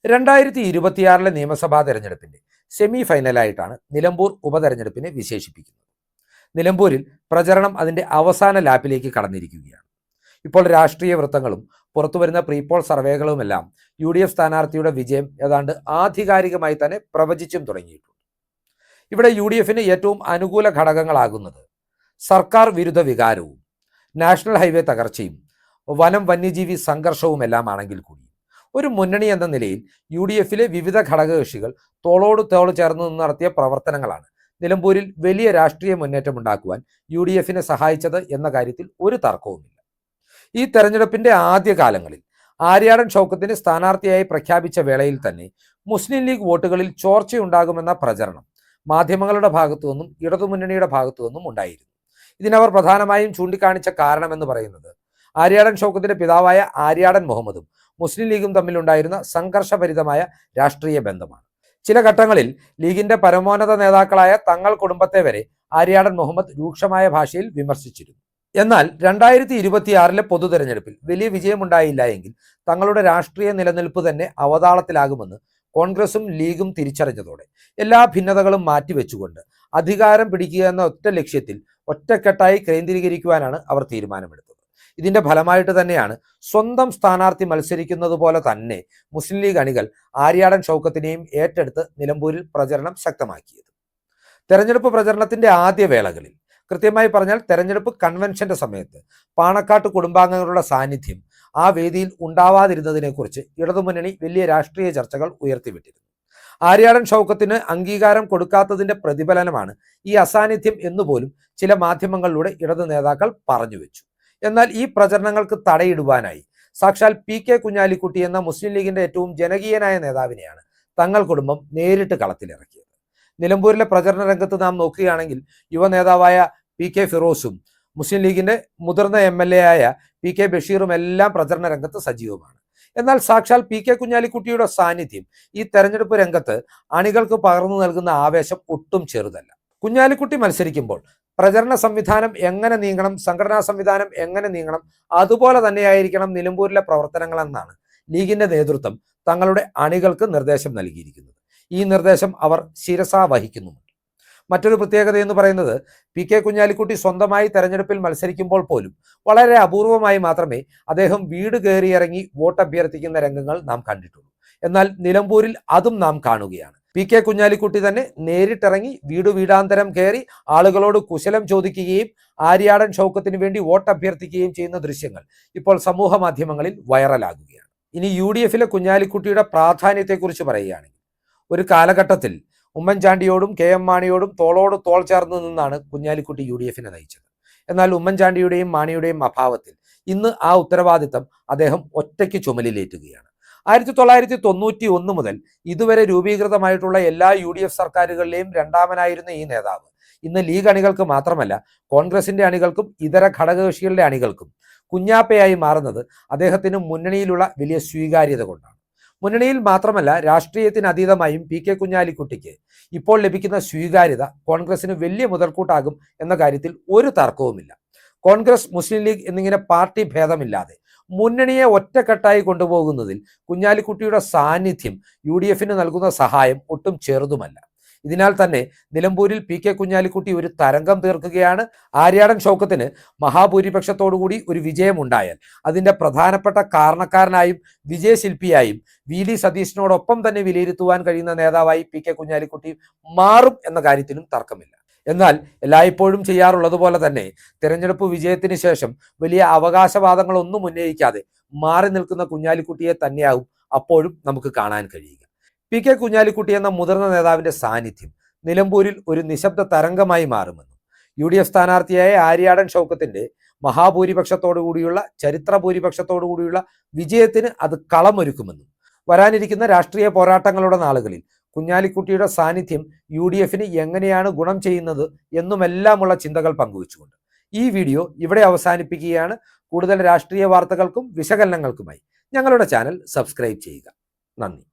2026 നിയമസഭാ തെരഞ്ഞെടുപ്പിന്റെ സെമി ഫൈനലായിട്ടാണ് നിലമ്പൂർ ഉപതെരഞ്ഞെടുപ്പിനെ വിശേഷിപ്പിക്കുന്നത്. നിലമ്പൂരിൽ പ്രചരണം അതിന്റെ അവസാന ലാപ്പിലേക്ക് കടന്നിരിക്കുകയാണ്. ഇപ്പോൾ രാഷ്ട്രീയ വൃത്തങ്ങളും പുറത്തുവരുന്ന പ്രീപോൾ സർവേകളുമെല്ലാം UDF സ്ഥാനാർത്ഥിയുടെ വിജയം ഏതാണ്ട് ആധികാരികമായി തന്നെ പ്രവചിച്ചും തുടങ്ങിയിട്ടുണ്ട്. ഇവിടെ UDFന് ഏറ്റവും അനുകൂല ഘടകങ്ങളാകുന്നത് സർക്കാർ വിരുദ്ധ വികാരവും നാഷണൽ ഹൈവേ തകർച്ചയും വനം വന്യജീവി സംഘർഷവുമെല്ലാം ആണെങ്കിൽ കൂടി ഒരു മുന്നണി എന്ന നിലയിൽ UDFലെ വിവിധ ഘടകകക്ഷികൾ തോളോട് തോൾ ചേർന്ന് നിന്ന് നടത്തിയ പ്രവർത്തനങ്ങളാണ് നിലമ്പൂരിൽ വലിയ രാഷ്ട്രീയ മുന്നേറ്റം ഉണ്ടാക്കുവാൻ UDFനെ സഹായിച്ചത് എന്ന കാര്യത്തിൽ ഒരു തർക്കവുമില്ല. ഈ തെരഞ്ഞെടുപ്പിന്റെ ആദ്യ കാലങ്ങളിൽ ആര്യാടൻ ഷൗക്കത്തിനെ സ്ഥാനാർത്ഥിയായി പ്രഖ്യാപിച്ച വേളയിൽ തന്നെ മുസ്ലിം ലീഗ് വോട്ടുകളിൽ ചോർച്ചയുണ്ടാകുമെന്ന പ്രചരണം മാധ്യമങ്ങളുടെ ഭാഗത്തു നിന്നും ഇടതുമുന്നണിയുടെ ഭാഗത്തു നിന്നും ഉണ്ടായിരുന്നു. ഇതിനവർ പ്രധാനമായും ചൂണ്ടിക്കാണിച്ച കാരണമെന്ന് പറയുന്നത് ആര്യാടൻ ഷൗക്കത്തിന്റെ പിതാവായ ആര്യാടൻ മുഹമ്മദും മുസ്ലിം ലീഗും തമ്മിലുണ്ടായിരുന്ന സംഘർഷഭരിതമായ രാഷ്ട്രീയ ബന്ധമാണ്. ചില ഘട്ടങ്ങളിൽ ലീഗിന്റെ പരമോന്നത നേതാക്കളായ തങ്ങൾ കുടുംബത്തെ വരെ ആര്യാടൻ മുഹമ്മദ് രൂക്ഷമായ ഭാഷയിൽ വിമർശിച്ചിരുന്നു. എന്നാൽ 2026 പൊതു തെരഞ്ഞെടുപ്പിൽ വലിയ വിജയമുണ്ടായില്ല എങ്കിൽ തങ്ങളുടെ രാഷ്ട്രീയ നിലനിൽപ്പ് തന്നെ അവതാളത്തിലാകുമെന്ന് കോൺഗ്രസും ലീഗും തിരിച്ചറിഞ്ഞതോടെ എല്ലാ ഭിന്നതകളും മാറ്റിവെച്ചുകൊണ്ട് അധികാരം പിടിക്കുക എന്ന ഒറ്റ ലക്ഷ്യത്തിൽ ഒറ്റക്കെട്ടായി കേന്ദ്രീകരിക്കുവാനാണ് അവർ തീരുമാനമെടുത്തത്. ഇതിന്റെ ഫലമായിട്ട് തന്നെയാണ് സ്വന്തം സ്ഥാനാർത്ഥി മത്സരിക്കുന്നത് പോലെ തന്നെ മുസ്ലിം ലീഗ് അണികൾ ആര്യാടൻ ഷൗക്കത്തിനെയും ഏറ്റെടുത്ത് നിലമ്പൂരിൽ പ്രചരണം ശക്തമാക്കിയത്. തെരഞ്ഞെടുപ്പ് പ്രചരണത്തിന്റെ ആദ്യ വേളകളിൽ, കൃത്യമായി പറഞ്ഞാൽ തെരഞ്ഞെടുപ്പ് കൺവെൻഷന്റെ സമയത്ത് പാണക്കാട്ട് കുടുംബാംഗങ്ങളുടെ സാന്നിധ്യം ആ വേദിയിൽ ഉണ്ടാവാതിരുന്നതിനെക്കുറിച്ച് ഇടതുമുന്നണി വലിയ രാഷ്ട്രീയ ചർച്ചകൾ ഉയർത്തിവിട്ടിരുന്നു. ആര്യാടൻ ഷൗക്കത്തിന് അംഗീകാരം കൊടുക്കാത്തതിന്റെ പ്രതിഫലനമാണ് ഈ അസാന്നിധ്യം എന്നുപോലും ചില മാധ്യമങ്ങളിലൂടെ ഇടതു നേതാക്കൾ പറഞ്ഞുവെച്ചു. എന്നാൽ ഈ പ്രചരണങ്ങൾക്ക് തടയിടുവാനായി സാക്ഷാൽ PK കുഞ്ഞാലിക്കുട്ടി എന്ന മുസ്ലിം ലീഗിന്റെ ഏറ്റവും ജനകീയനായ നേതാവിനെയാണ് തങ്ങൾ കുടുംബം നേരിട്ട് കളത്തിലിറക്കിയത്. നിലമ്പൂരിലെ പ്രചരണ രംഗത്ത് നാം നോക്കുകയാണെങ്കിൽ യുവ നേതാവായ PK ഫിറോസും മുസ്ലിം ലീഗിന്റെ മുതിർന്ന MLA ആയ PK ബഷീറും എല്ലാം പ്രചരണ രംഗത്ത് സജീവമാണ്. എന്നാൽ സാക്ഷാൽ PK കുഞ്ഞാലിക്കുട്ടിയുടെ സാന്നിധ്യം ഈ തെരഞ്ഞെടുപ്പ് രംഗത്ത് അണികൾക്ക് പകർന്നു നൽകുന്ന ആവേശം ഒട്ടും ചെറുതല്ല. കുഞ്ഞാലിക്കുട്ടി മത്സരിക്കുമ്പോൾ പ്രചരണ സംവിധാനം എങ്ങനെ നീങ്ങണം, സംഘടനാ സംവിധാനം എങ്ങനെ നീങ്ങണം, അതുപോലെ തന്നെയായിരിക്കണം നിലമ്പൂരിലെ പ്രവർത്തനങ്ങളെന്നാണ് ലീഗിന്റെ നേതൃത്വം തങ്ങളുടെ അണികൾക്ക് നിർദ്ദേശം നൽകിയിരിക്കുന്നത്. ഈ നിർദ്ദേശം അവർ ശിരസാ വഹിക്കുന്നുമുണ്ട്. മറ്റൊരു പ്രത്യേകത എന്ന് പറയുന്നത് PK കുഞ്ഞാലിക്കുട്ടി സ്വന്തമായി തെരഞ്ഞെടുപ്പിൽ മത്സരിക്കുമ്പോൾ പോലും വളരെ അപൂർവമായി മാത്രമേ അദ്ദേഹം വീട് കയറിയിറങ്ങി വോട്ട് അഭ്യർത്ഥിക്കുന്ന രംഗങ്ങൾ നാം കണ്ടിട്ടുള്ളൂ. എന്നാൽ നിലമ്പൂരിൽ അതും നാം കാണുകയാണ്. PK കുഞ്ഞാലിക്കുട്ടി തന്നെ നേരിട്ടിറങ്ങി വീടാന്തരം കയറി ആളുകളോട് കുശലം ചോദിക്കുകയും ആര്യാടൻ ഷൗക്കത്തിന് വേണ്ടി വോട്ട് അഭ്യർത്ഥിക്കുകയും ചെയ്യുന്ന ദൃശ്യങ്ങൾ ഇപ്പോൾ സമൂഹ മാധ്യമങ്ങളിൽ വൈറലാകുകയാണ്. ഇനി UDFലെ കുഞ്ഞാലിക്കുട്ടിയുടെ പ്രാധാന്യത്തെക്കുറിച്ച് പറയുകയാണെങ്കിൽ, ഒരു കാലഘട്ടത്തിൽ ഉമ്മൻചാണ്ടിയോടും KM മാണിയോടും തോളോട് തോൾ ചേർന്ന് നിന്നാണ് കുഞ്ഞാലിക്കുട്ടി UDFനെ നയിച്ചത്. എന്നാൽ ഉമ്മൻചാണ്ടിയുടെയും മാണിയുടെയും അഭാവത്തിൽ ഇന്ന് ആ ഉത്തരവാദിത്തം അദ്ദേഹം ഒറ്റയ്ക്ക് ചുമലിലേറ്റുകയാണ്. 1991 മുതൽ ഇതുവരെ രൂപീകൃതമായിട്ടുള്ള എല്ലാ UDF സർക്കാരുകളിലെയും രണ്ടാമനായിരുന്ന ഈ നേതാവ് ഇന്ന് ലീഗ് അണികൾക്ക് മാത്രമല്ല കോൺഗ്രസിന്റെ അണികൾക്കും ഇതര ഘടകകക്ഷികളുടെ അണികൾക്കും കുഞ്ഞാപ്പയായി മാറുന്നത് അദ്ദേഹത്തിന് മുന്നണിയിലുള്ള വലിയ സ്വീകാര്യത കൊണ്ടാണ്. മുന്നണിയിൽ മാത്രമല്ല രാഷ്ട്രീയത്തിന് അതീതമായും PK കുഞ്ഞാലിക്കുട്ടിക്ക് ഇപ്പോൾ ലഭിക്കുന്ന സ്വീകാര്യത കോൺഗ്രസിന് വലിയ മുതൽക്കൂട്ടാകും എന്ന കാര്യത്തിൽ ഒരു തർക്കവുമില്ല. കോൺഗ്രസ്, മുസ്ലിം ലീഗ് എന്നിങ്ങനെ പാർട്ടി ഭേദമില്ലാതെ മുന്നണിയെ ഒറ്റക്കെട്ടായി കൊണ്ടുപോകുന്നതിൽ കുഞ്ഞാലിക്കുട്ടിയുടെ സാന്നിധ്യം UDFന് നൽകുന്ന സഹായം ഒട്ടും ചെറുതുമല്ല. ഇതിനാൽ തന്നെ നിലമ്പൂരിൽ PK കുഞ്ഞാലിക്കുട്ടി ഒരു തരംഗം തീർക്കുകയാണ്. ആര്യാടൻ ഷൗക്കത്തിന് മഹാഭൂരിപക്ഷത്തോടുകൂടി ഒരു വിജയമുണ്ടായാൽ അതിന്റെ പ്രധാനപ്പെട്ട കാരണക്കാരനായും വിജയശില്പിയായും VD സതീശനോടൊപ്പം തന്നെ വിലയിരുത്തുവാൻ കഴിയുന്ന നേതാവായി PK കുഞ്ഞാലിക്കുട്ടി മാറും എന്ന കാര്യത്തിലും തർക്കമില്ല. എന്നാൽ എല്ലായ്പ്പോഴും ചെയ്യാറുള്ളതുപോലെ തന്നെ തെരഞ്ഞെടുപ്പ് വിജയത്തിന് ശേഷം വലിയ അവകാശവാദങ്ങളൊന്നും ഉന്നയിക്കാതെ മാറി നിൽക്കുന്ന കുഞ്ഞാലിക്കുട്ടിയെ തന്നെയാവും അപ്പോഴും നമുക്ക് കാണാൻ കഴിയുക. PK കുഞ്ഞാലിക്കുട്ടി എന്ന മുതിർന്ന നേതാവിന്റെ സാന്നിധ്യം നിലമ്പൂരിൽ ഒരു നിശബ്ദ തരംഗമായി മാറുമെന്നും UDF സ്ഥാനാർത്ഥിയായ ആര്യാടൻ ഷൗക്കത്തിന്റെ മഹാഭൂരിപക്ഷത്തോടുകൂടിയുള്ള ചരിത്ര ഭൂരിപക്ഷത്തോടുകൂടിയുള്ള വിജയത്തിന് അത് കളമൊരുക്കുമെന്നും വരാനിരിക്കുന്ന രാഷ്ട്രീയ പോരാട്ടങ്ങളുടെ നാളുകളിൽ കുഞ്ഞാലിക്കുട്ടിയുടെ സാന്നിധ്യം UDFന് എങ്ങനെയാണ് ഗുണം ചെയ്യുന്നത് എന്നുമെല്ലാമുള്ള ചിന്തകൾ പങ്കുവച്ചുകൊണ്ട് ഈ വീഡിയോ ഇവിടെ അവസാനിപ്പിക്കുകയാണ്. കൂടുതൽ രാഷ്ട്രീയ വാർത്തകൾക്കും വിശകലനങ്ങൾക്കുമായി ഞങ്ങളുടെ ചാനൽ സബ്സ്ക്രൈബ് ചെയ്യുക. നന്ദി.